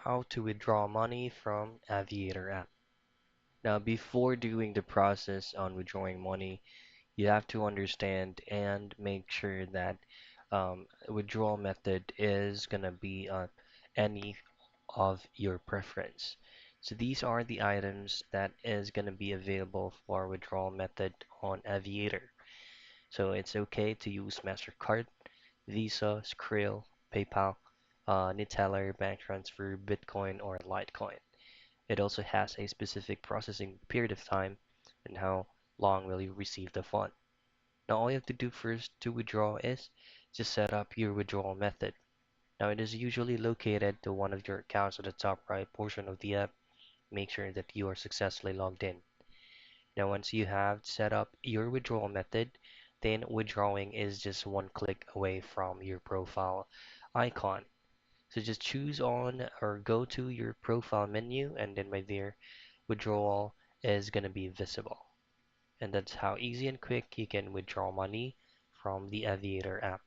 how to withdraw money from Aviator app. Now, before doing the process on withdrawing money, you have to understand and make sure that withdrawal method is gonna be any of your preference. So these are the items that is gonna be available for withdrawal method on Aviator. So it's okay to use MasterCard, Visa, Skrill, PayPal, Neteller, bank transfer, Bitcoin, or Litecoin. It also has a specific processing period of time and how long will you receive the fund. Now all you have to do first to withdraw is just set up your withdrawal method. Now it is usually located to one of your accounts at the top right portion of the app. Make sure that you are successfully logged in. Now once you have set up your withdrawal method, then withdrawing is just one click away from your profile icon. So just choose on or go to your profile menu, and then right there, withdrawal is going to be visible. And that's how easy and quick you can withdraw money from the Aviator app.